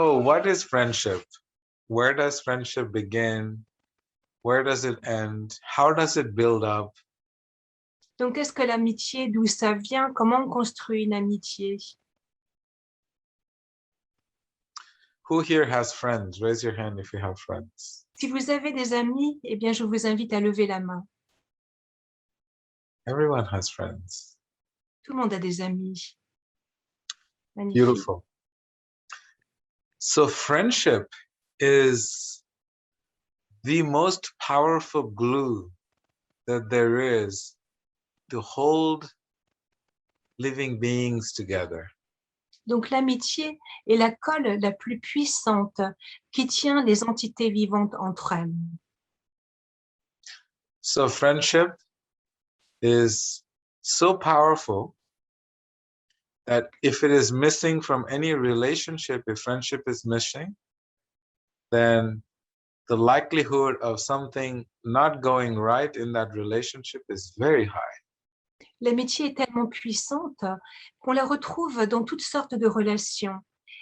So what is friendship? Where does friendship begin? Where does it end? How does it build up? Donc, qu'est-ce que l'amitié? D'où ça vient? Comment on construit une amitié? Who here has friends? Raise your hand if you have friends. Si vous avez des amis, eh bien, je vous invite à lever la main. Everyone has friends. Tout le monde a des amis. Magnifique. Beautiful. So friendship is the most powerful glue that there is to hold living beings together. Donc, l'amitié est la colle la plus puissante qui tient les entités vivantes entre elles. So friendship is so powerful that if it is missing from any relationship, if friendship is missing, then the likelihood of something not going right in that relationship is very high. L'amitié est tellement puissante qu'on la retrouve dans toutes sortes de relations.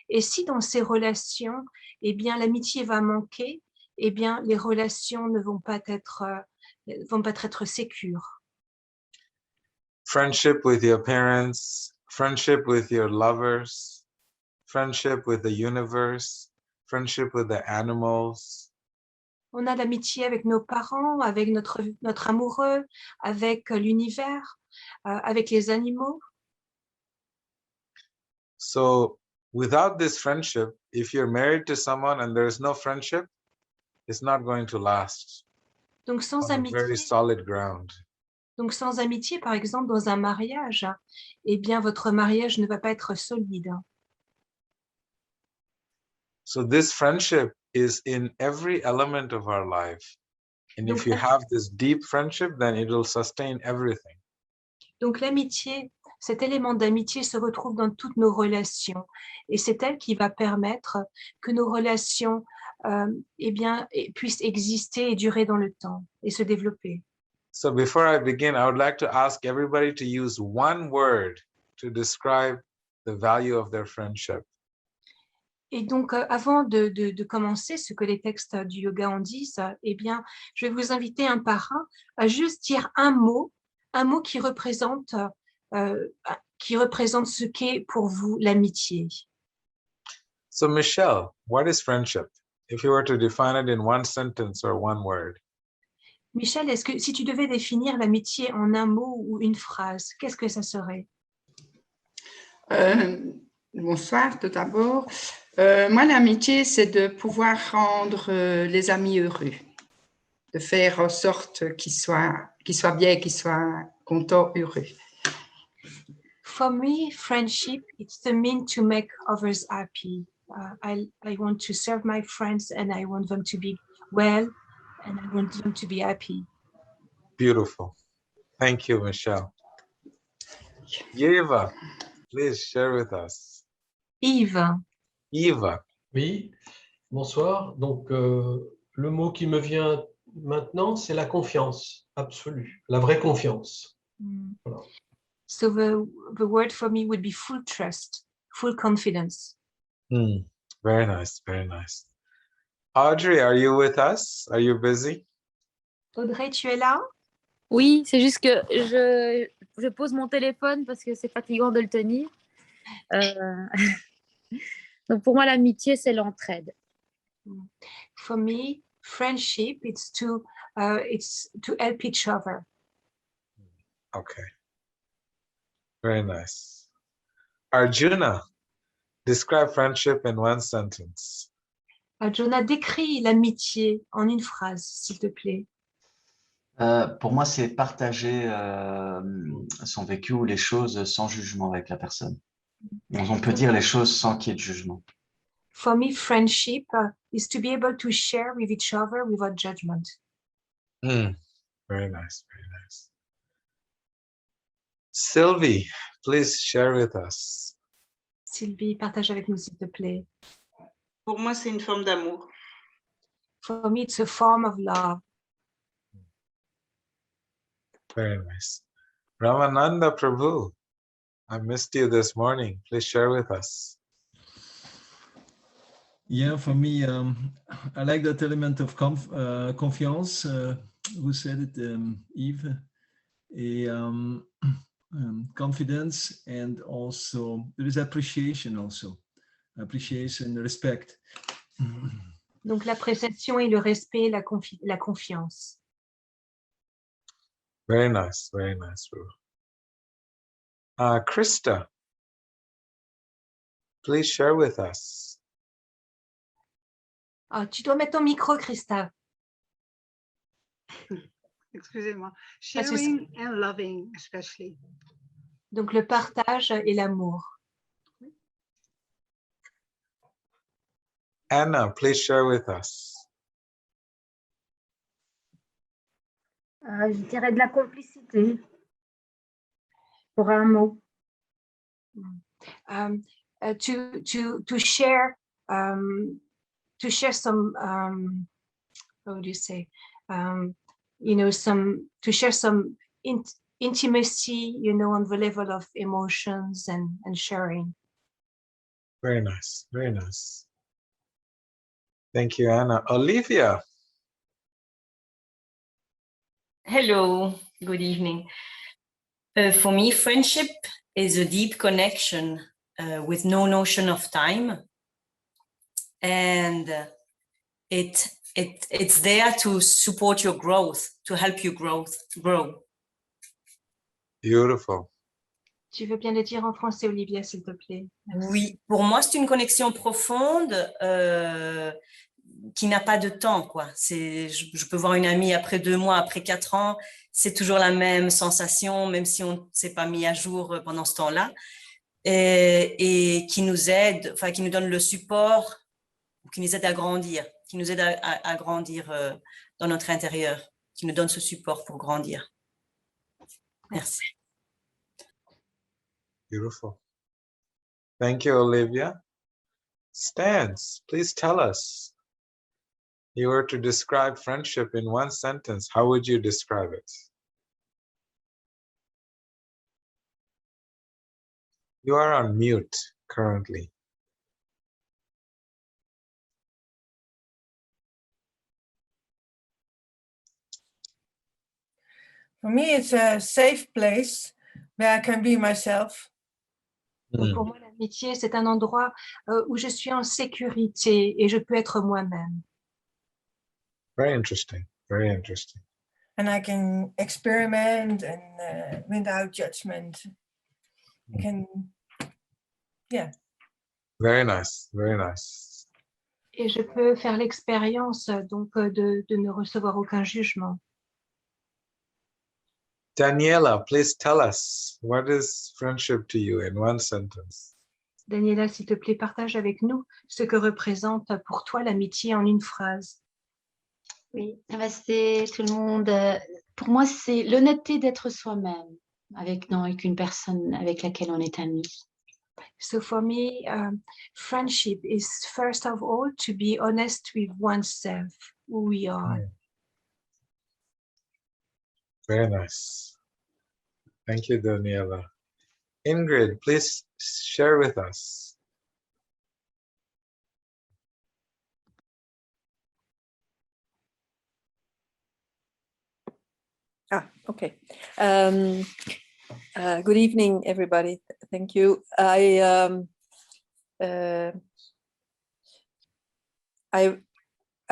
Et si dans ces relations, eh bien, l'amitié va manquer, eh bien, les relations ne vont pas être sécures. Friendship with your parents, friendship with your lovers, friendship with the universe, friendship with the animals. On a l'amitié avec nos parents, avec notre amoureux, avec l'univers, avec les animaux. So without this friendship, if you're married to someone and there is no friendship, it's not going to last Donc sans on a very amitié, solid ground. donc sans amitié, par exemple, dans un mariage, eh bien, votre mariage ne va pas être solide. So this friendship is in every element of our life. And Donc, if you have this deep friendship, then it will sustain everything. Donc l'amitié, cet élément d'amitié se retrouve dans toutes nos relations et c'est elle qui va permettre que nos relations puissent exister et durer dans le temps et se développer. So before I begin, I would like to ask everybody to use one word to describe the value of their friendship. Et donc, avant de commencer ce que les textes du yoga en disent, eh bien, je vais vous inviter un par un à juste dire un mot qui représente ce qu'est pour vous l'amitié. So Michelle, what is friendship? If you were to define it in one sentence or one word. Michel, est-ce que si tu devais définir l'amitié en un mot ou une phrase, qu'est-ce que ça serait? Bonsoir tout d'abord. Moi, l'amitié, c'est de pouvoir rendre les amis heureux, de faire en sorte qu'ils soient bien, qu'ils soient contents, heureux. For me, friendship, it's the mean to make others happy. I want to serve my friends and I want them to be well and I want them to be happy. Beautiful. Thank you, Michelle. Yeva, please share with us. Yves. Eva. Oui, bonsoir. Donc, le mot qui me vient maintenant, c'est la confiance absolue, la vraie confiance. Voilà. So the word for me would be full trust, full confidence. Very nice, very nice. Audrey, are you with us? Are you busy? Audrey, tu es là? Oui, c'est juste que je pose mon téléphone parce que c'est fatigant de le tenir. Donc pour moi, l'amitié, c'est l'entraide. For me, friendship, it's to help each other. Okay. Very nice. Arjuna, describe friendship in one sentence. Arjuna, décris l'amitié en une phrase, s'il te plaît. Pour moi, c'est partager son vécu ou les choses sans jugement avec la personne. On peut dire les choses sans qu'il y ait de jugement. For me, friendship is to be able to share with each other without judgment. Very nice, very nice. Sylvie, please share with us. Sylvie, partage avec nous, s'il te plaît. Pour moi, c'est une forme d'amour. For me, it's a form of love. Very nice. Ramananda Prabhu, I missed you this morning. Please share with us. Yeah, for me, I like that element of confiance. Who said it? Eve. Confidence, and also there is appreciation, appreciation, respect. Donc l'appréciation et le respect, la confiance. Very nice, Ruth. Krista, please share with us. Ah, tu dois mettre ton micro, Christa. Excusez-moi. Pas de souci. Sharing and loving, especially. Donc le partage et l'amour. Anna, please share with us. Je dirais de la complicité. Pour un mot. To share some how do you say to share some intimacy, on the level of emotions and sharing. Very nice, very nice. Thank you, Anna. Olivia. Hello, good evening. For me, friendship is a deep connection with no notion of time, and it's there to support your growth, to help you grow. Beautiful. Tu veux bien le dire en français, Olivia, s'il te plaît? Merci. Oui, pour moi, c'est une connexion profonde qui n'a pas de temps, quoi. Je peux voir une amie après 2 mois, après 4 ans, c'est toujours la même sensation, même si on ne s'est pas mis à jour pendant ce temps-là, et qui nous aide, enfin, qui nous donne le support, qui nous aide à grandir, qui nous aide à grandir dans notre intérieur, qui nous donne ce support pour grandir. Merci. Beautiful. Thank you, Olivia. Stans, please tell us. If you were to describe friendship in one sentence, how would you describe it? You are on mute currently. For me, it's a safe place where I can be myself. Pour moi, l'amitié, c'est un endroit où je suis en sécurité et je peux être moi-même. Very interesting, very interesting. And I can experiment and without judgment. I can, yeah. Very nice, very nice. Et je peux faire l'expérience donc de ne recevoir aucun jugement. Daniela, please tell us, what is friendship to you in one sentence? Daniela, s'il te plaît, partage avec nous ce que représente pour toi l'amitié en une phrase. Oui, c'est tout le monde. Pour moi, c'est l'honnêteté d'être soi-même avec une personne avec laquelle on est amis. So for me, friendship is first of all to be honest with oneself, who we are. Very nice. Thank you, Daniela. Ingrid, please share with us. Okay. Good evening, everybody. Thank you. I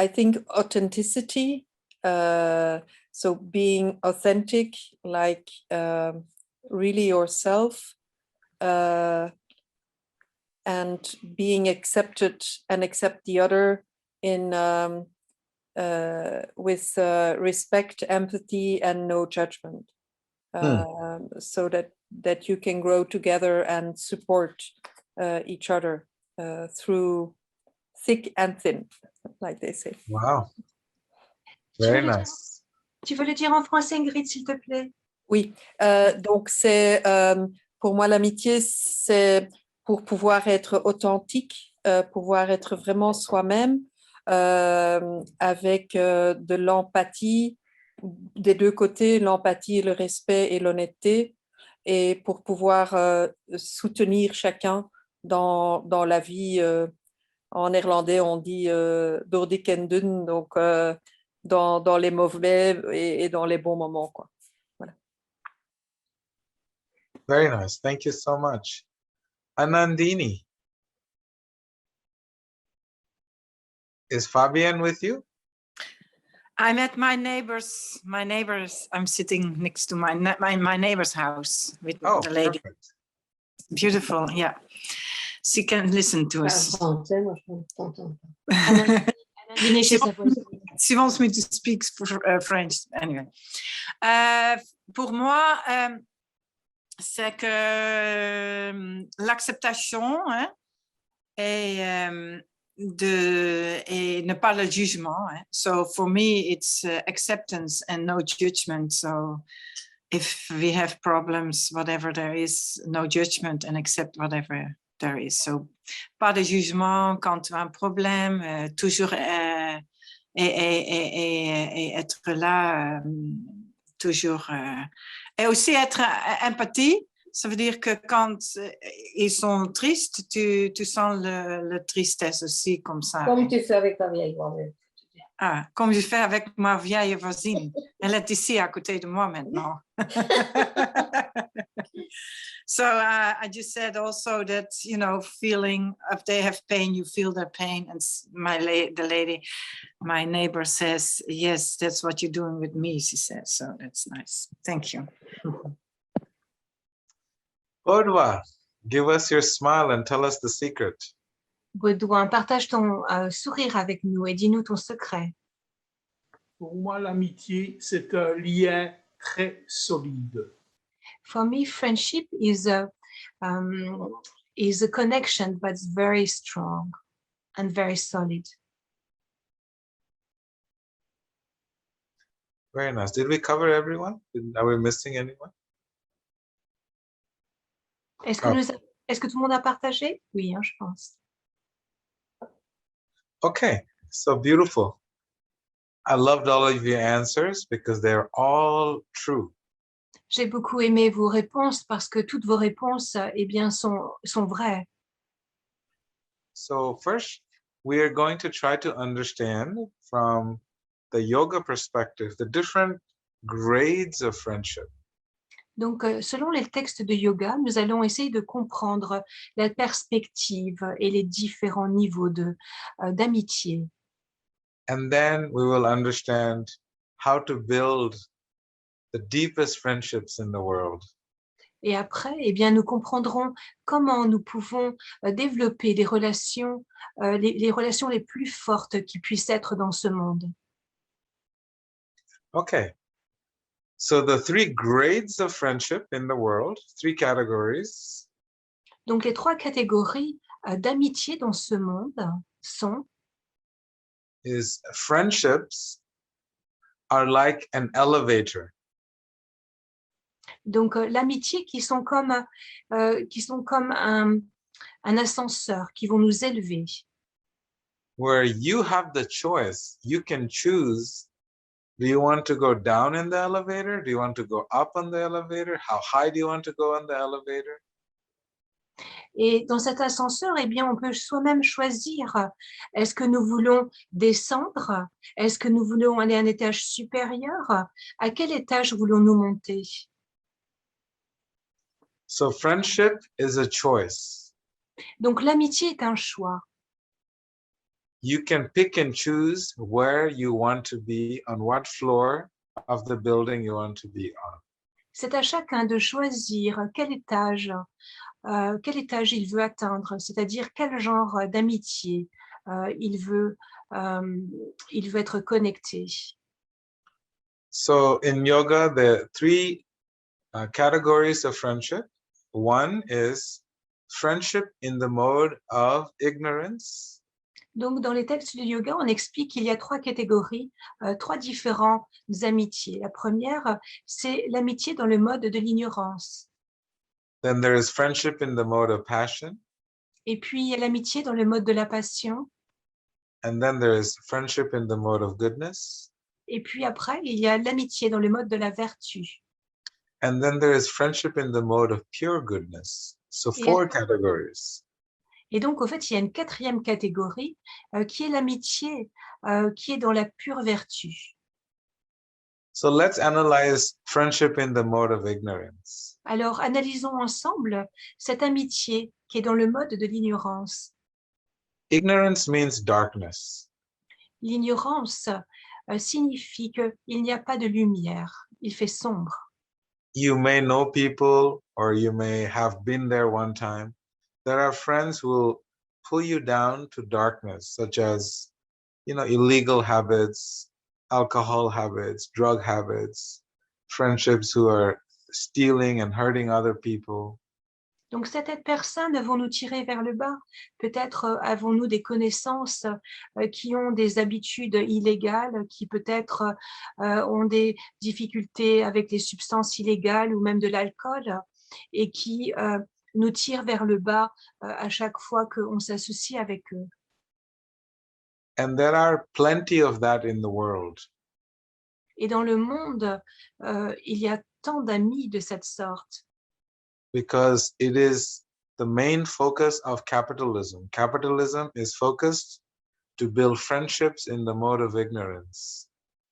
think authenticity, so being authentic, like really yourself, and being accepted and accept the other in with respect, empathy, and no judgment, so that you can grow together and support each other through thick and thin, like they say. Wow. Very nice. Tu veux le dire en français, Ingrid, s'il te plaît? Oui, donc c'est pour moi l'amitié, c'est pour pouvoir être authentique, pouvoir être vraiment soi-même, avec de l'empathie des deux côtés, l'empathie, le respect et l'honnêteté, et pour pouvoir soutenir chacun dans la vie en néerlandais, on dit door dik en dun, donc dans les mauvais et dans les bons moments, quoi. Voilà. Very nice. Thank you so much. Anandini. Is Fabienne with you? I'm at my neighbor's. I'm sitting next to my neighbor's house with the lady. Perfect. Beautiful, yeah. She can listen to us. She wants me to speak French anyway. Pour moi, c'est que l'acceptation et ne pas le jugement. So for me, it's acceptance and no judgment. So if we have problems, whatever there is, no judgment and accept whatever there is. So pas de jugement quand tu as un problème, toujours et être là, toujours. Et aussi être empathie. Ça veut dire que quand ils sont tristes, tu sens le tristesse aussi comme ça. Comme tu fais avec ta vieille voisine. Ah, comme je fais avec ma vieille voisine. Elle est ici à côté de moi maintenant. So I just said also that, you know, feeling if they have pain, you feel their pain. And the lady, my neighbor says, yes, that's what you're doing with me, she says. So that's nice. Thank you. Baudouin, give us your smile and tell us the secret. Baudouin, partage ton sourire avec nous et dis-nous ton secret. Pour moi, l'amitié, c'est un lien très solide. For me, friendship is a connection, but it's very strong and very solid. Very nice. Did we cover everyone? Are we missing anyone? Est-ce que tout le monde a partagé? Oui, je pense. Okay, so beautiful. I loved all of your answers because they're all true. J'ai beaucoup aimé vos réponses parce que toutes vos réponses, eh bien, sont vraies. So first, we are going to try to understand from the yoga perspective the different grades of friendship. Donc, selon les textes de yoga, nous allons essayer de comprendre la perspective et les différents niveaux d'amitié. And then we will understand how to build the deepest friendships in the world. Et après, eh bien, nous comprendrons comment nous pouvons développer des relations, les relations les plus fortes qui puissent être dans ce monde. Okay. So the three grades of friendship in the world, three categories. Donc, les trois catégories d'amitié dans ce monde sont is friendships are like an elevator. Donc, l'amitié qui sont comme un ascenseur qui vont nous élever. Where you have the choice, you can choose, do you want to go down in the elevator? Do you want to go up on the elevator? How high do you want to go on the elevator? Et dans cet ascenseur, eh bien, on peut soi-même choisir, est-ce que nous voulons descendre? Est-ce que nous voulons aller à un étage supérieur? À quel étage voulons-nous monter? So friendship is a choice. Donc l'amitié est un choix. You can pick and choose where you want to be, on what floor of the building you want to be on. C'est à chacun de choisir quel étage il veut atteindre, c'est-à-dire quel genre d'amitié il veut être connecté. So in yoga, there are three categories of friendship. One is friendship in the mode of ignorance. Donc, dans les textes du yoga, on explique qu'il y a trois catégories, trois différentes amitiés. La première, c'est l'amitié dans le mode de l'ignorance. Then there is friendship in the mode of passion. Et puis, il y a l'amitié dans le mode de la passion. And then there is friendship in the mode of goodness. Et puis après, il y a l'amitié dans le mode de la vertu. And then there is friendship in the mode of pure goodness. So four categories. Et donc, au fait, il y a une quatrième catégorie qui est l'amitié, qui est dans la pure vertu. So let's analyze friendship in the mode of ignorance. Alors, analysons ensemble cette amitié qui est dans le mode de l'ignorance. Ignorance means darkness. L'ignorance signifie qu'il n'y a pas de lumière, il fait sombre. You may know people or you may have been there one time. There are friends who will pull you down to darkness, such as, illegal habits, alcohol habits, drug habits, friendships who are stealing and hurting other people. Donc, certaines personnes vont nous tirer vers le bas. Peut-être avons-nous des connaissances qui ont des habitudes illégales, qui peut-être ont des difficultés avec les substances illégales ou même de l'alcool et qui nous tirent vers le bas à chaque fois qu'on s'associe avec eux. And there are plenty of that in the world. Et dans le monde, il y a tant d'amis de cette sorte. Because it is the main focus of capitalism. Capitalism is focused to build friendships in the mode of ignorance.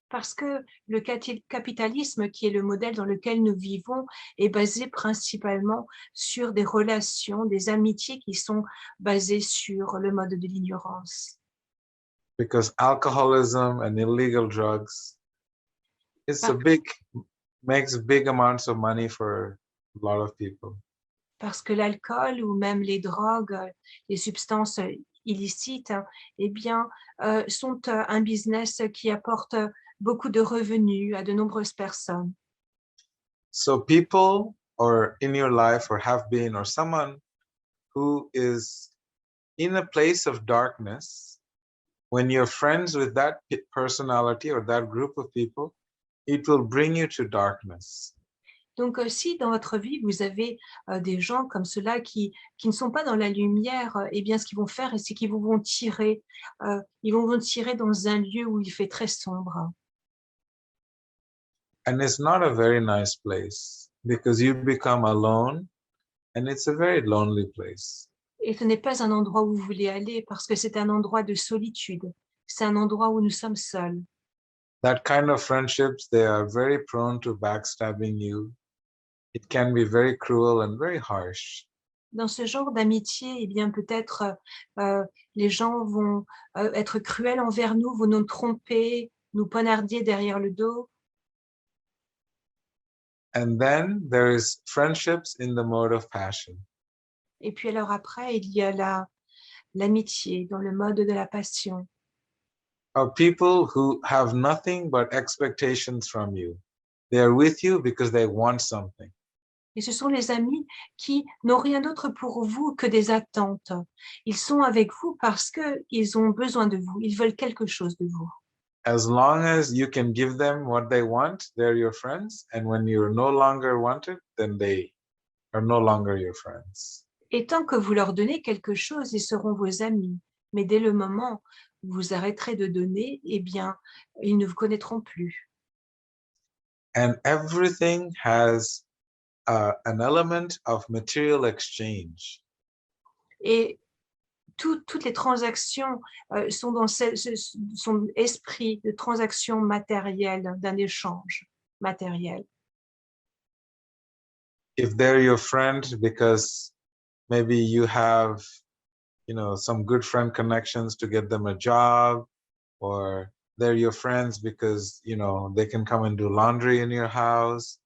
Parce que le capitalisme, qui est le modèle dans lequel nous vivons, est basé principalement sur des relations, des amitiés qui sont basées sur le mode de l'ignorance. Because alcoholism and illegal drugs, makes big amounts of money for a lot of people. Parce que l'alcool ou même les drogues, les substances illicites, eh bien, sont un business qui apporte beaucoup de revenus à de nombreuses personnes. So people or in your life or have been or someone who is in a place of darkness, when you're friends with that personality or that group of people, it will bring you to darkness. Donc, si dans votre vie, vous avez des gens comme ceux-là qui ne sont pas dans la lumière, eh bien, ce qu'ils vont faire, c'est qu'ils vont tirer, ils vont vous tirer dans un lieu où il fait très sombre. And it's not a very nice place because you become alone and it's a very lonely place. Et ce n'est pas un endroit où vous voulez aller parce que c'est un endroit de solitude. C'est un endroit où nous sommes seuls. That kind of friendships, they are very prone to backstabbing you. It can be very cruel and very harsh. Dans ce genre d'amitié, eh bien, peut-être les gens vont être cruels envers nous, vont nous tromper, nous poignarder derrière le dos. And then there is friendships in the mode of passion. Et puis alors après, il y a l'amitié dans le mode de la passion. Are people who have nothing but expectations from you. They are with you because they want something. Et ce sont les amis qui n'ont rien d'autre pour vous que des attentes. Ils sont avec vous parce qu'ils ont besoin de vous. Ils veulent quelque chose de vous. As long as you can give them what they want, they're your friends. And when you're no longer wanted, then they are no longer your friends. Et tant que vous leur donnez quelque chose, ils seront vos amis. Mais dès le moment où vous arrêterez de donner, eh bien, ils ne vous connaîtront plus. And everything has an element of material exchange. Et toutes les transactions sont dans son esprit de transaction matérielle, d'un échange matériel. If they're your friend because maybe you have, some good friend connections to get them a job, or they're your friends because, they can come and do laundry in your house.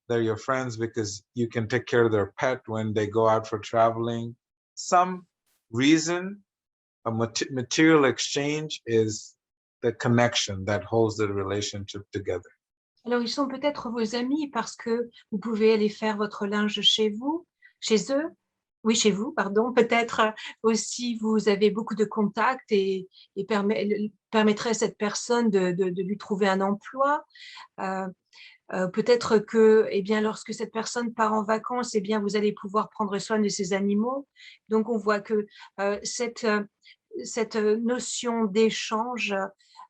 They're your friends because you can take care of their pet when they go out for traveling. Some reason, a material exchange is the connection that holds the relationship together. Alors, ils sont peut-être vos amis parce que vous pouvez aller faire votre linge chez eux. Oui, chez vous, pardon. Peut-être aussi, vous avez beaucoup de contacts et permettrait à cette personne de lui trouver un emploi. Peut-être que, eh bien, lorsque cette personne part en vacances, eh bien, vous allez pouvoir prendre soin de ces animaux. Donc, on voit que cette notion d'échange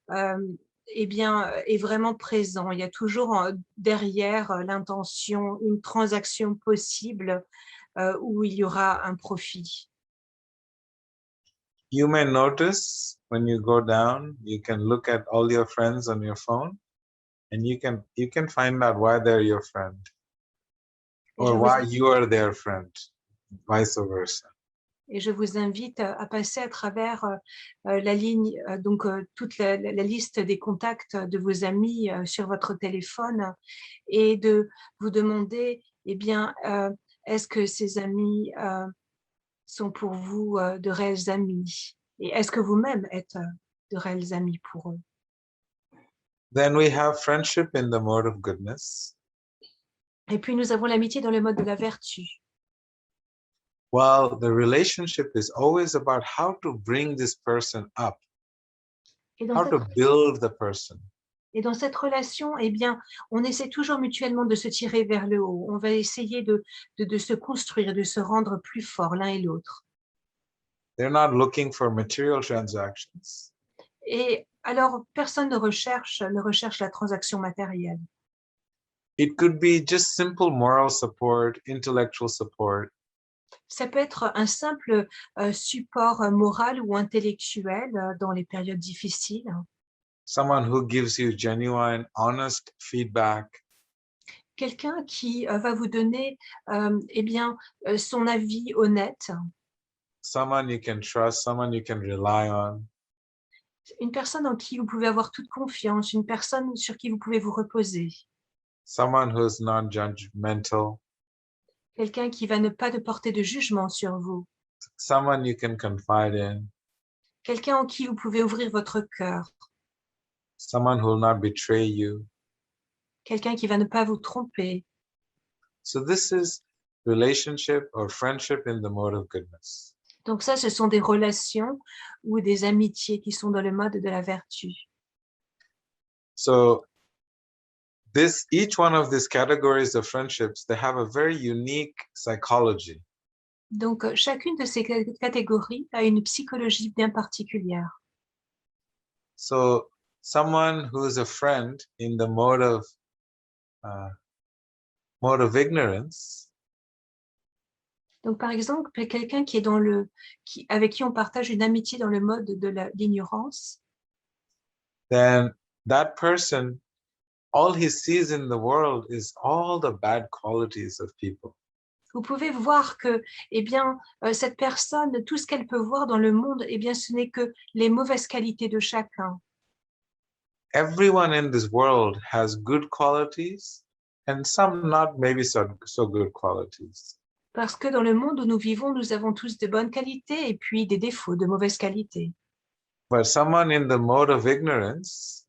eh bien, est vraiment présent. Il y a toujours derrière l'intention, une transaction possible où il y aura un profit. You may notice when you go down, you can look at all your friends on your phone, and you can find out why they're your friend, or why you are their friend, vice versa. Et je vous invite à passer à travers la ligne, toute la liste des contacts de vos amis sur votre téléphone et de vous demander, eh bien, est-ce que ces amis sont pour vous de réels amis? Et est-ce que vous-même êtes de réels amis pour eux? Then we have friendship in the mode of goodness. Et puis nous avons l'amitié dans le mode de la vertu. Well, the relationship is always about how to bring this person up, how to build the person. Et dans cette relation, eh bien, on essaie toujours mutuellement de se tirer vers le haut. On va essayer de se construire, de se rendre plus fort l'un et l'autre. They're not looking for material transactions. Et alors, personne ne recherche la transaction matérielle. It could be just simple moral support, intellectual support. Ça peut être un simple support moral ou intellectuel dans les périodes difficiles. Someone who gives you genuine, honest feedback. Quelqu'un qui va vous donner eh bien, son avis honnête. Someone you can trust, someone you can rely on. Une personne en qui vous pouvez avoir toute confiance, une personne sur qui vous pouvez vous reposer. Someone who's non-judgmental. Quelqu'un qui va ne pas de porter de jugement sur vous. Someone you can confide in. Quelqu'un en qui vous pouvez ouvrir votre cœur. Someone who will not betray you. Quelqu'un qui va ne pas vous tromper. So this is relationship or friendship in the mode of goodness. Donc ça, ce sont des relations ou des amitiés qui sont dans le mode de la vertu. So each one of these categories of friendships, they have a very unique psychology. Donc chacune de ces catégories a une psychologie bien particulière. So someone who is a friend in the mode of ignorance. Donc par exemple, quelqu'un qui est avec qui on partage une amitié dans le mode de l'ignorance. Then that person, all he sees in the world is all the bad qualities of people. Vous pouvez voir que, eh bien, cette personne, tout ce qu'elle peut voir dans le monde, eh bien, ce n'est que les mauvaises qualités de chacun. Everyone in this world has good qualities and some not maybe so good qualities. Parce que dans le monde où nous vivons, nous avons tous de bonnes qualités et puis des défauts, de mauvaises qualités. But someone in the mode of ignorance,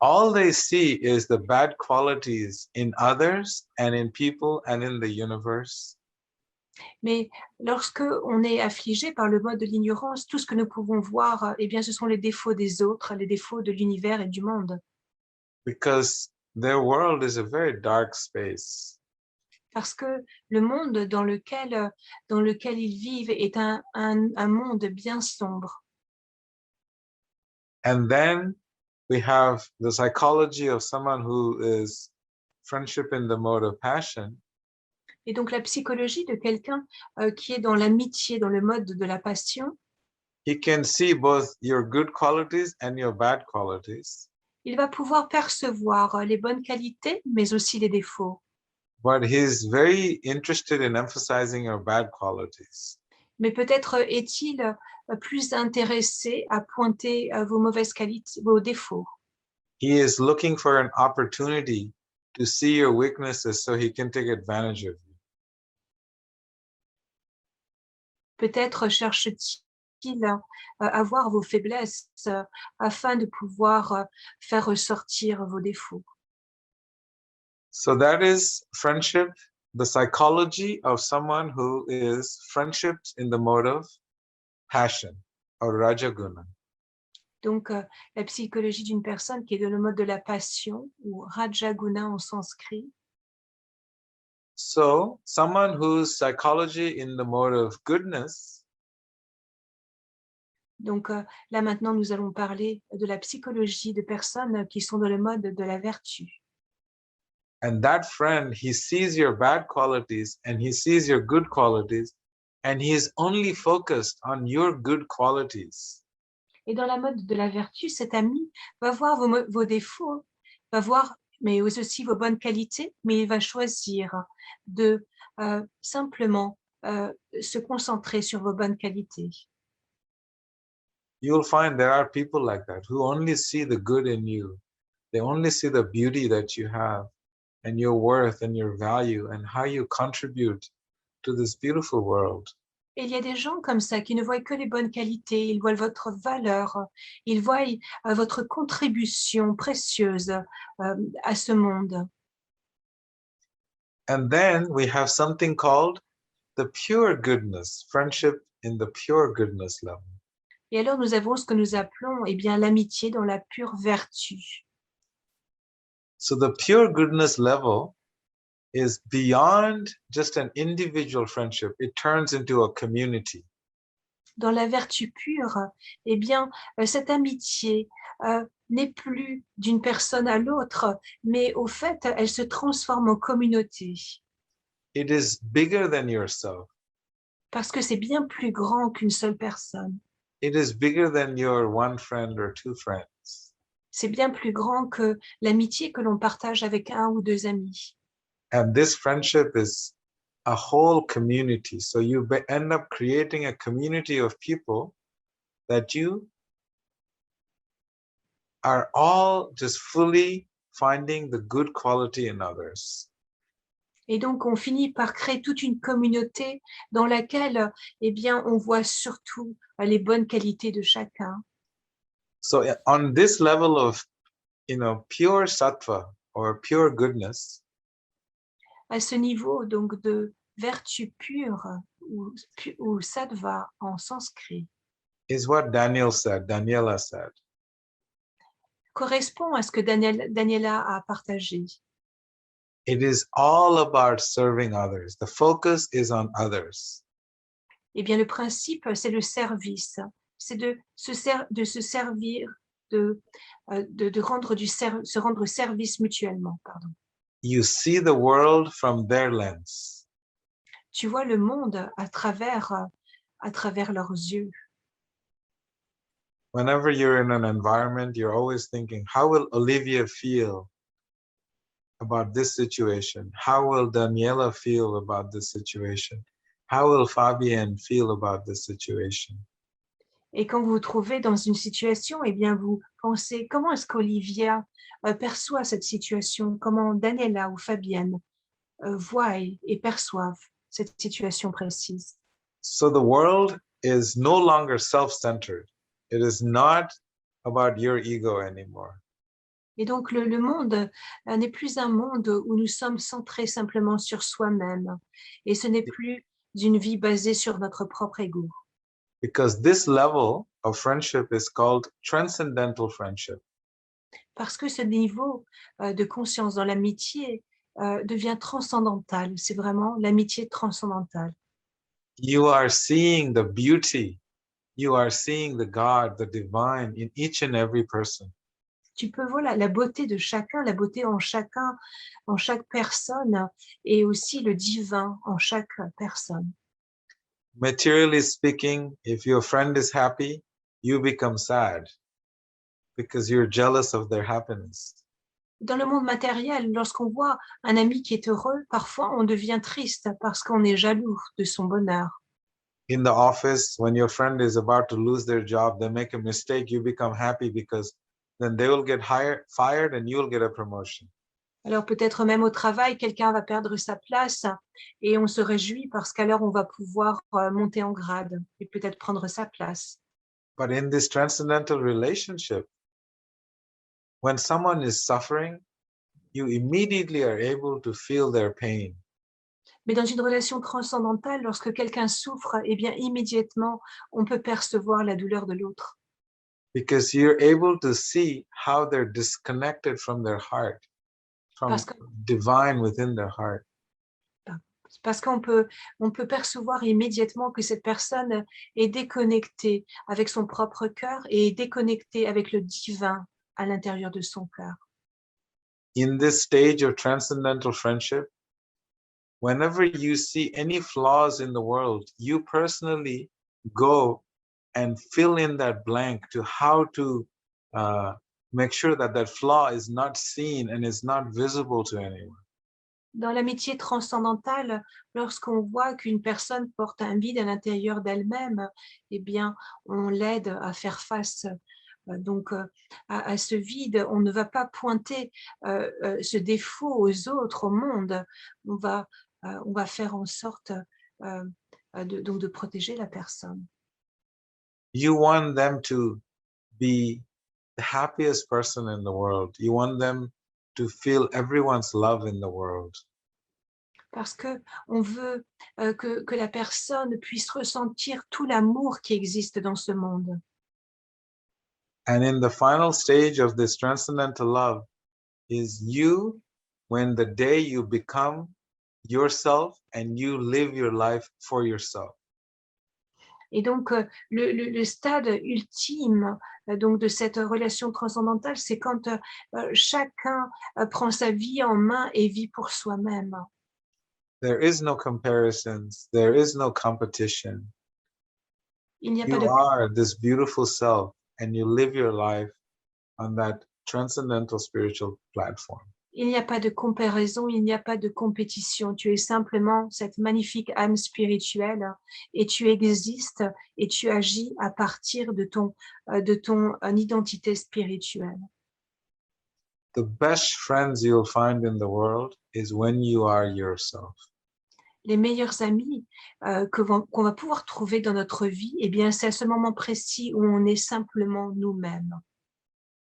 all they see is the bad qualities in others and in people and in the universe. Mais lorsque on est affligé par le mode de l'ignorance, tout ce que nous pouvons voir, eh bien, ce sont les défauts des autres, les défauts de l'univers et du monde. Because their world is a very dark space. Parce que le monde dans lequel ils vivent est un monde bien sombre. And then we have the psychology of someone who is friendship in the mode of passion. Et donc la psychologie de quelqu'un qui est dans l'amitié, dans le mode de la passion. He can see both your good qualities and your bad qualities. Il va pouvoir percevoir les bonnes qualités, mais aussi les défauts. But he's very interested in emphasizing your bad qualities. Mais peut-être est-il plus intéressé à pointer vos mauvaises qualités, vos défauts. He is looking for an opportunity to see your weaknesses so he can take advantage of you. Peut-être cherche-t-il à voir vos faiblesses afin de pouvoir faire ressortir vos défauts. So that is friendship, the psychology of someone who is friendship in the mode of passion or rajaguna. Donc, la psychologie d'une personne qui est dans le mode de la passion ou rajaguna en sanskrit. So someone whose psychology in the mode of goodness. Donc là maintenant nous allons parler de la psychologie de personnes qui sont dans le mode de la vertu. And that friend, he sees your bad qualities and he sees your good qualities and he is only focused on your good qualities, Et dans la mode de la vertu, cet ami va voir vos défauts, va voir mais aussi vos bonnes qualités, mais il va choisir de simplement se concentrer sur vos bonnes qualités. you'll find there are people like that who only see the good in you. They only see the beauty that you have and your worth and your value and how you contribute to this beautiful world. Et il y a des gens comme ça qui ne voient que les bonnes qualités, ils voient votre valeur, ils voient votre contribution précieuse à ce monde. And then we have something called the pure goodness, friendship in the pure goodness level. Et alors nous avons ce que nous appelons bien l'amitié dans la pure vertu. So the pure goodness level is beyond just an individual friendship. It turns into a community. Dans la vertu pure, bien, cette amitié n'est plus d'une personne à l'autre, mais au fait, elle se transforme en communauté. It is bigger than yourself. Parce que c'est bien plus grand qu'une seule personne. It is bigger than your one friend or two friends. C'est bien plus grand que l'amitié que l'on partage avec un ou deux amis. And this friendship is a whole community. So you end up creating a community of people that you are all just fully finding the good quality in others. Et donc, on finit par créer toute une communauté dans laquelle, bien, on voit surtout les bonnes qualités de chacun. So on this level of, pure sattva or pure goodness, à ce niveau donc de vertu pure ou sattva en sanskrit, is what Daniela said. Correspond à ce que Daniela a partagé. It is all about serving others. The focus is on others. Eh bien, le principe, c'est le service. C'est de se servir, de se rendre service mutuellement. Pardon. You see the world from their lens. Tu vois le monde à travers leurs yeux. Whenever you're in an environment, you're always thinking, how will Olivia feel about this situation? How will Daniela feel about this situation? How will Fabienne feel about this situation? Et quand vous vous trouvez dans une situation, eh bien, vous pensez, comment est-ce qu'Olivia perçoit cette situation? Comment Daniela ou Fabienne voient et perçoivent cette situation précise? So the world is no longer self-centered. It is not about your ego anymore. Et donc, le monde n'est plus un monde où nous sommes centrés simplement sur soi-même. Et ce n'est plus d'une vie basée sur notre propre ego. Because this level of friendship is called transcendental friendship. Parce que ce niveau de conscience dans l'amitié devient transcendantal. C'est vraiment l'amitié transcendantale. You are seeing the beauty. You are seeing the God, the divine in each and every person. Tu peux voir la beauté de chacun, la beauté en chacun, en chaque personne, et aussi le divin en chaque personne. Materially speaking, if your friend is happy, you become sad because you're jealous of their happiness. Dans le monde matériel, lorsqu'on voit un ami qui est heureux, parfois on devient triste parce qu'on est jaloux de son bonheur. In the office, when your friend is about to lose their job, they make a mistake, you become happy because then they will get fired and you will get a promotion. Alors peut-être même au travail, quelqu'un va perdre sa place et on se réjouit parce qu'alors on va pouvoir monter en grade et peut-être prendre sa place. But in this transcendental relationship, when someone is suffering, you immediately are able to feel their pain. Mais dans une relation transcendantale, lorsque quelqu'un souffre, eh bien immédiatement, on peut percevoir la douleur de l'autre. Because you're able to see how they're disconnected from their heart, from divine within their heart. Parce qu'on peut percevoir immédiatement que cette personne est déconnectée avec son propre cœur et est déconnectée avec le divin à l'intérieur de son cœur. In this stage of transcendental friendship, whenever you see any flaws in the world, you personally go and fill in that blank to how to make sure that that flaw is not seen and is not visible to anyone. Dans l'amitié transcendantale, lorsqu'on voit qu'une personne porte un vide à l'intérieur d'elle-même, eh bien, on l'aide à faire face donc à ce vide. On ne va pas pointer ce défaut aux autres, au monde. On va faire en sorte donc de protéger la personne. You want them to be the happiest person in the world. You want them to feel everyone's love in the world. Parce que on veut que la personne puisse ressentir tout l'amour qui existe dans ce monde. And in the final stage of this transcendental love is you, when the day you become yourself and you live your life for yourself. Et donc, le stade ultime donc de cette relation transcendantale, c'est quand chacun prend sa vie en main et vit pour soi-même. There is no comparisons. There is no competition. Il n'y a pas You de are this beautiful self and you live your life on that transcendental spiritual platform. Il n'y a pas de comparaison, il n'y a pas de compétition. Tu es simplement cette magnifique âme spirituelle et tu existes et tu agis à partir de ton identité spirituelle. The best friends you'll find in the world is when you are yourself. Les meilleurs amis qu'on va pouvoir trouver dans notre vie, eh bien, c'est à ce moment précis où on est simplement nous-mêmes.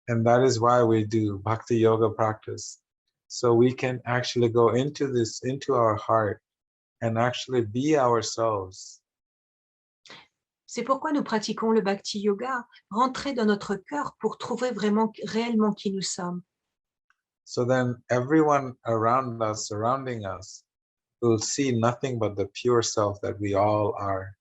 And that is why we do Bhakti Yoga practice. So we can actually go into our heart and actually be ourselves. C'est pourquoi nous pratiquons le Bhakti Yoga, rentrer dans notre cœur pour trouver vraiment, réellement qui nous sommes. So then everyone around us, surrounding us, will see nothing but the pure self that we all are.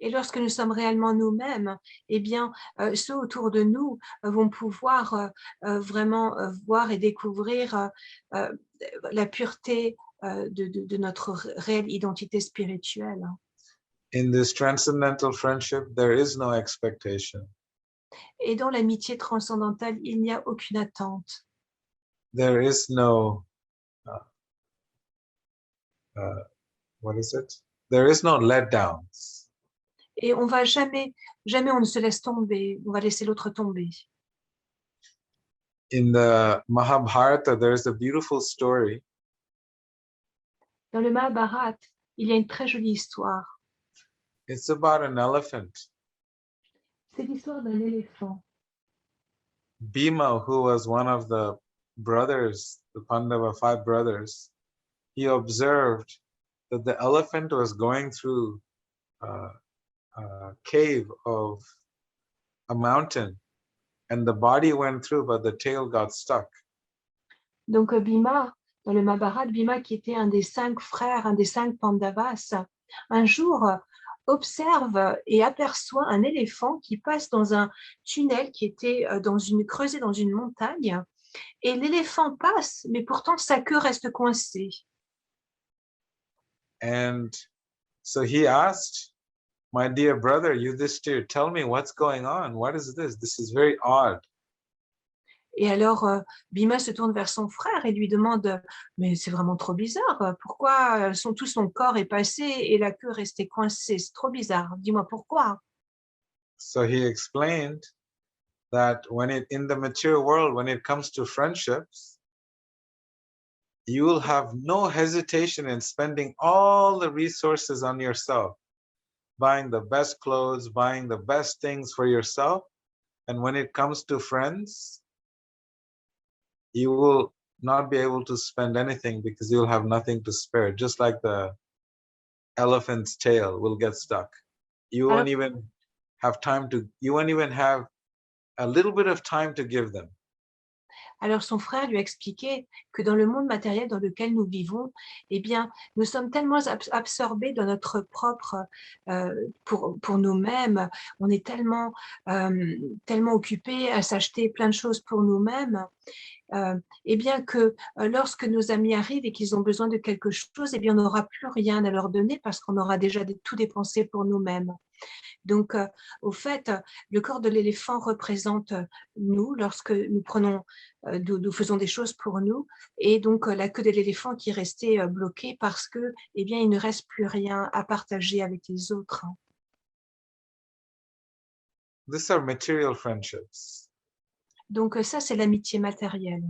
Et lorsque nous sommes réellement nous-mêmes, eh bien, ceux autour de nous vont pouvoir vraiment voir et découvrir la pureté de notre réelle identité spirituelle. In this transcendental friendship, there is no expectation. Et dans l'amitié transcendantale, il n'y a aucune attente. There is no, what is it? There is no letdowns. Et on va jamais on ne se laisse tomber, on va laisser l'autre tomber. In the Mahabharata, there is a beautiful story. Dans le Mahabharata, il y a une très jolie histoire. It's about an elephant. C'est l'histoire d'un éléphant. Bhima, who was one of the brothers, the Pandava 5 brothers, he observed that the elephant was going through a cave of a mountain, and the body went through, but the tail got stuck. Donc Bhima, dans le Mahabharata, Bhima qui était un des 5 frères, un des 5 Pandavas, un jour observe et aperçoit un éléphant qui passe dans un tunnel qui était creusé dans une montagne, et l'éléphant passe, mais pourtant sa queue reste coincée. And so he asked, "My dear brother Yudhishthir, tell me what's going on. What is this? This is very odd." Et alors, Bhima se tourne vers son frère et lui demande « Mais c'est vraiment trop bizarre, pourquoi tout son corps est passé et la queue restée coincée? C'est trop bizarre, dis-moi pourquoi ?» So he explained that in the mature world, when it comes to friendships, you will have no hesitation in spending all the resources on yourself, buying the best clothes, buying the best things for yourself. And when it comes to friends, you will not be able to spend anything because you'll have nothing to spare, just like the elephant's tail will get stuck. You won't even have a little bit of time to give them. Alors son frère lui a expliqué que dans le monde matériel dans lequel nous vivons, eh bien, nous sommes tellement absorbés dans notre propre, pour nous-mêmes, on est tellement occupés à s'acheter plein de choses pour nous-mêmes eh bien que lorsque nos amis arrivent et qu'ils ont besoin de quelque chose, eh bien on n'aura plus rien à leur donner parce qu'on aura déjà tout dépensé pour nous-mêmes. Donc, au fait, le corps de l'éléphant représente nous lorsque nous prenons, nous faisons des choses pour nous, et donc la queue de l'éléphant qui est restée bloquée parce que, eh bien, il ne reste plus rien à partager avec les autres. These are material friendships. Donc ça, c'est l'amitié matérielle.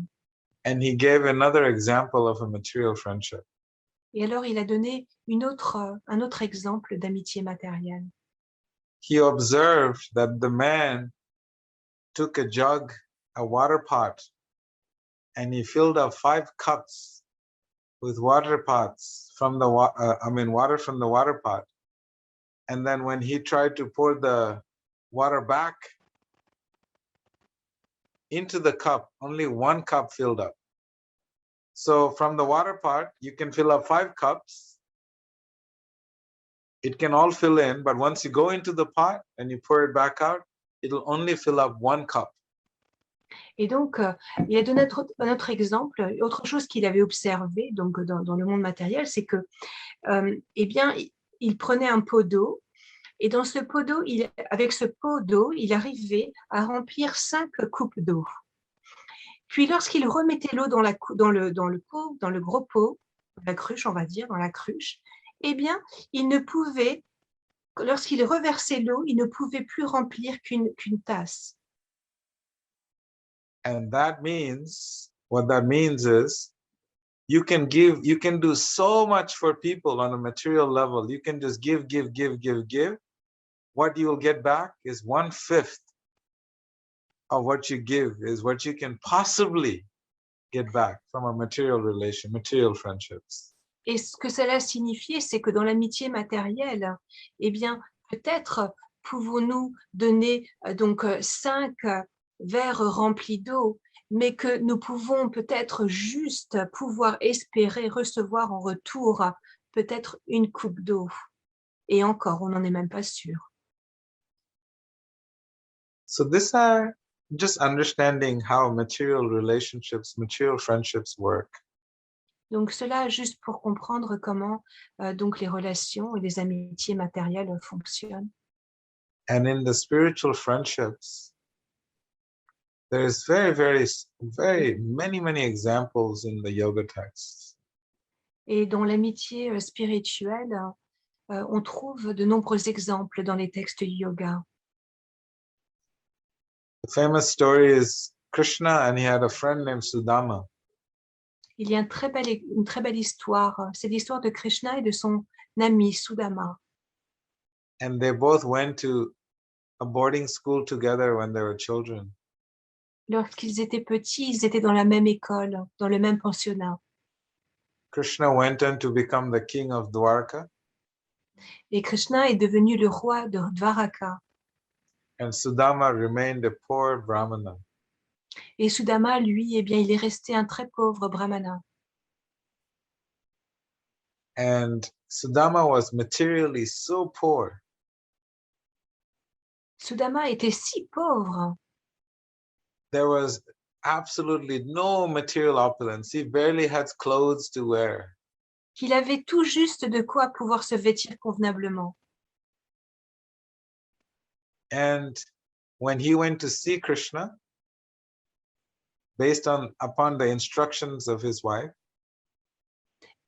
And he gave another example of a material friendship. Et alors, il a donné un autre exemple d'amitié matérielle. He observed that the man took a jug, a water pot, and he filled up 5 cups with water pots from the water from the water pot. And then when he tried to pour the water back into the cup, only 1 cup filled up. So from the water pot, you can fill up 5 cups. It can all fill in, but once you go into the pot and you pour it back out, it'll only fill up 1 cup. Et donc, il a donné un autre exemple, autre chose qu'il avait observé donc, dans le monde matériel, c'est que, eh bien, il prenait un pot d'eau, et dans ce pot d'eau, avec ce pot d'eau, il arrivait à remplir 5 coupes d'eau. Puis, lorsqu'il remettait l'eau dans le gros pot, la cruche, on va dire, dans la cruche, eh bien, lorsqu'il reversait l'eau, il ne pouvait plus remplir qu'une tasse. And what that means is, you can do so much for people on a material level. You can just give. What you will get back is 1/5 of what you give is what you can possibly get back from a material relation, material friendships. Et ce que cela signifiait, c'est que dans l'amitié matérielle, eh bien, peut-être pouvons-nous donner donc 5 verres remplis d'eau, mais que nous pouvons peut-être juste pouvoir espérer recevoir en retour peut-être 1 coupe d'eau. Et encore, on n'en est même pas sûr. So these are just understanding how material relationships, material friendships work. Donc cela juste pour comprendre comment donc les relations et les amitiés matérielles fonctionnent. And in the spiritual friendships, there's very many examples in the yoga texts. Et dans l'amitié spirituelle, on trouve de nombreux exemples dans les textes yoga. The famous story is Krishna and he had a friend named Sudama. Il y a une très belle histoire. C'est l'histoire de Krishna et de son ami Sudama. And they both went to a boarding school together when they were children. Lorsqu'ils étaient petits, ils étaient dans la même école, dans le même pensionnat. Krishna went on to become the king of Dwarka. Et Krishna est devenu le roi de Dvaraka. And Sudama remained a poor brahmana. Et Sudama, lui, eh bien, il est resté un très pauvre brahmana. And Sudama was materially so poor. Sudama était si pauvre. There was absolutely no material opulence. He barely had clothes to wear. Qu'il avait tout juste de quoi pouvoir se vêtir convenablement. And when he went to see Krishna, based upon the instructions of his wife,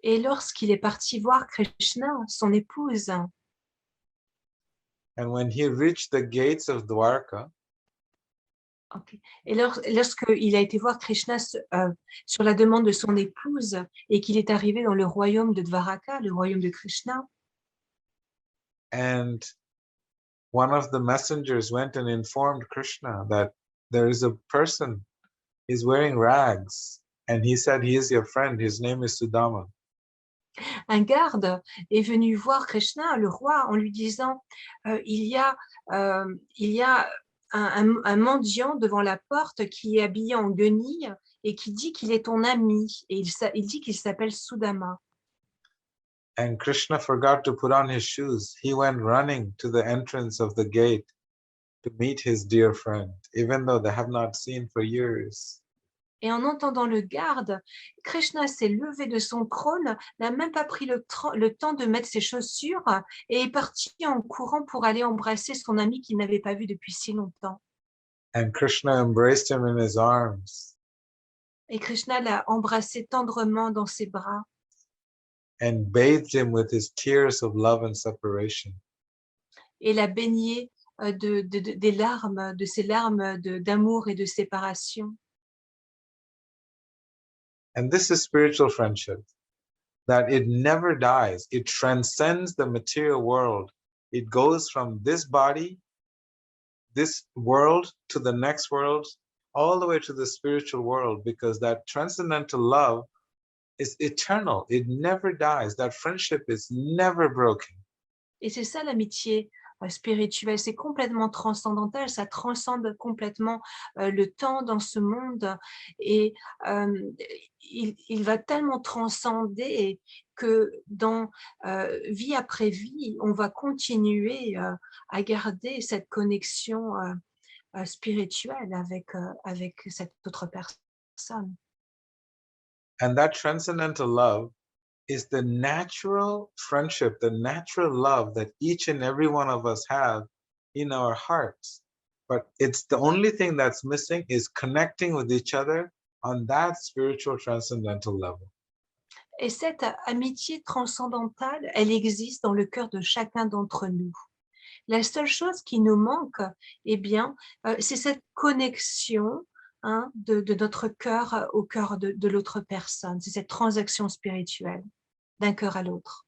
et lorsqu'il est parti voir Krishna, son épouse, and when he reached the gates of Dwarka, et lorsqu'il a été voir Krishna sur la demande de son épouse et qu'il est arrivé dans le royaume de Dvaraka, le royaume de Krishna, and one of the messengers went and informed Krishna that there is a person, he's wearing rags, and he said he is your friend, his name is Sudama. Un garde est venu voir Krishna, le roi, en lui disant il y a un mendiant devant la porte qui est habillé en guenille et qui dit qu'il est ton ami, et il dit qu'il s'appelle Sudama. And Krishna forgot to put on his shoes. He went running to the entrance of the gate to meet his dear friend, even though they have not seen for years. Et en entendant le garde, Krishna s'est levé de son trône, n'a même pas pris le temps de mettre ses chaussures et est parti en courant pour aller embrasser son ami qu'il n'avait pas vu depuis si longtemps. And Krishna embraced him in his arms. Et Krishna l'a embrassé tendrement dans ses bras. And bathed him with his tears of love and separation. Et l'a baigné des larmes, de ses larmes d'amour et de séparation. And this is spiritual friendship, that it never dies. It transcends the material world. It goes from this body, this world, to the next world, all the way to the spiritual world, because that transcendental love is eternal. It never dies. That friendship is never broken. Et c'est ça l'amitié spirituelle, c'est complètement transcendantal, ça transcende complètement le temps dans ce monde et il va tellement transcender que dans vie après vie, on va continuer à garder cette connexion spirituelle avec cette autre personne. And that transcendental love is the natural friendship, the natural love that each and every one of us have in our hearts. But it's the only thing that's missing is connecting with each other on that spiritual transcendental level. Et cette amitié transcendantale, elle existe dans le cœur de chacun d'entre nous. La seule chose qui nous manque, eh bien, c'est cette connexion de notre cœur au cœur de l'autre personne. C'est cette transaction spirituelle d'un cœur à l'autre.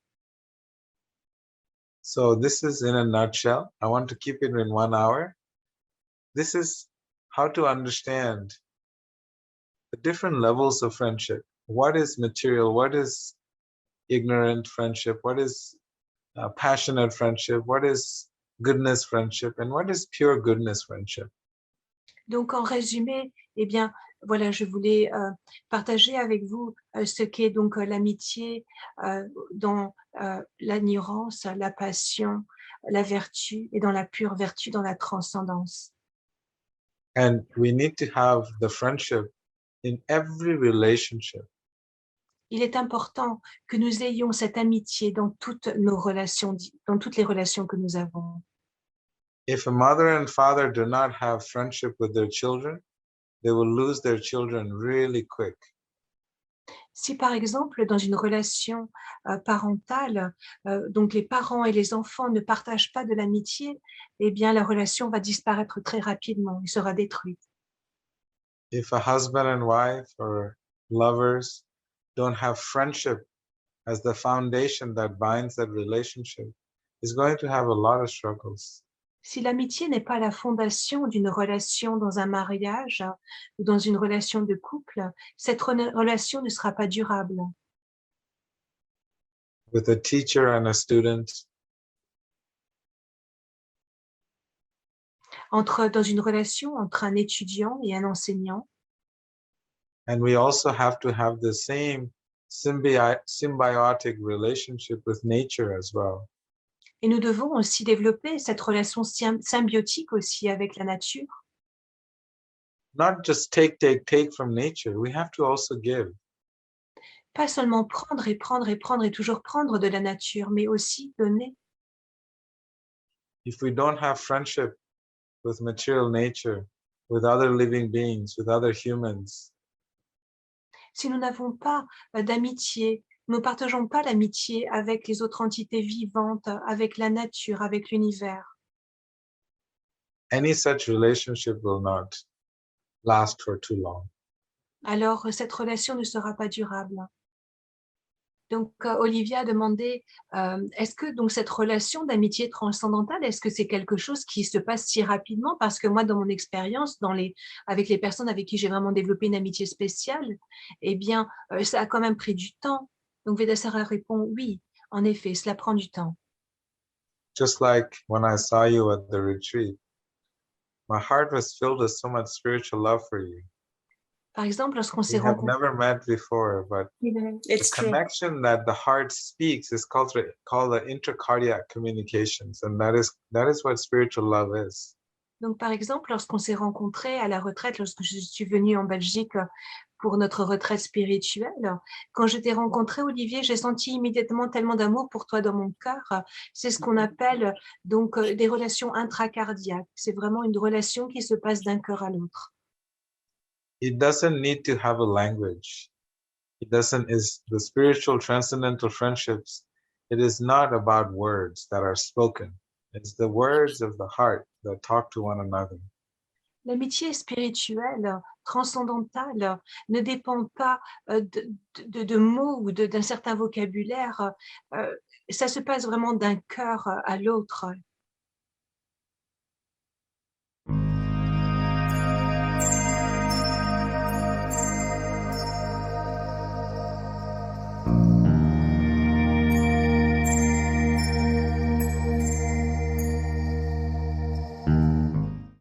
So this is in a nutshell. I want to keep it in 1 hour. This is how to understand the different levels of friendship. What is material? What is ignorant friendship? What is passionate friendship? What is goodness friendship? And what is pure goodness friendship? Donc, en résumé, eh bien, voilà, je voulais partager avec vous ce qu'est donc l'amitié dans l'ignorance, la passion, la vertu et dans la pure vertu, dans la transcendance. And we need to have the friendship in every relationship. Il est important que nous ayons cette amitié dans toutes nos relations, dans toutes les relations que nous avons. If a mother and father do not have friendship with their children, they will lose their children really quick. Si par exemple, dans une relation parentale, donc les parents et les enfants ne partagent pas de l'amitié, eh bien la relation va disparaître très rapidement et sera détruite. If a husband and wife or lovers don't have friendship as the foundation that binds that relationship, is going to have a lot of struggles. Si l'amitié n'est pas la fondation d'une relation dans un mariage ou dans une relation de couple, cette relation ne sera pas durable. With a teacher and a student, Dans une relation entre un étudiant et un enseignant, and we also have to have the same symbiotic relationship with nature as well. et nous devons aussi développer cette relation symbiotique aussi avec la nature. Not just take from nature, we have to also give. Pas seulement prendre et prendre et prendre et toujours prendre de la nature, mais aussi donner. If we don't have friendship with material nature, with other living beings, with other humans, si nous n'avons pas d'amitié, nous ne partageons pas l'amitié avec les autres entités vivantes, avec la nature, avec l'univers, any such relationship will not last for too long. alors cette relation ne sera pas durable. Donc, Olivia a demandé, est-ce que donc, cette relation d'amitié transcendantale, est-ce que c'est quelque chose qui se passe si rapidement? Parce que moi, dans mon expérience, avec les personnes avec qui j'ai vraiment développé une amitié spéciale, eh bien, ça a quand même pris du temps. Donc, Vedasara répond, oui, en effet, cela prend du temps. Just like when I saw you at the retreat, my heart was filled with so much spiritual love for you. Par exemple, lorsqu'on s'est We have rencontrés, never met before, but It's the true. connection that the heart speaks is called the intercardiac communications, and that is what spiritual love is. Donc, par exemple, lorsqu'on s'est rencontrés à la retraite, lorsque je suis venue en Belgique pour notre retraite spirituelle, quand je t'ai rencontré, Olivier, j'ai senti immédiatement tellement d'amour pour toi dans mon cœur. C'est ce qu'on appelle donc des relations intracardiaques. C'est vraiment une relation qui se passe d'un cœur à l'autre. It doesn't need to have a language. It doesn't, is the spiritual transcendental friendships, it is not about words that are spoken. It's the words of the heart that talk to one another. L'amitié spirituelle, transcendantale, ne dépend pas de mots ou d'un certain vocabulaire. Ça se passe vraiment d'un cœur à l'autre.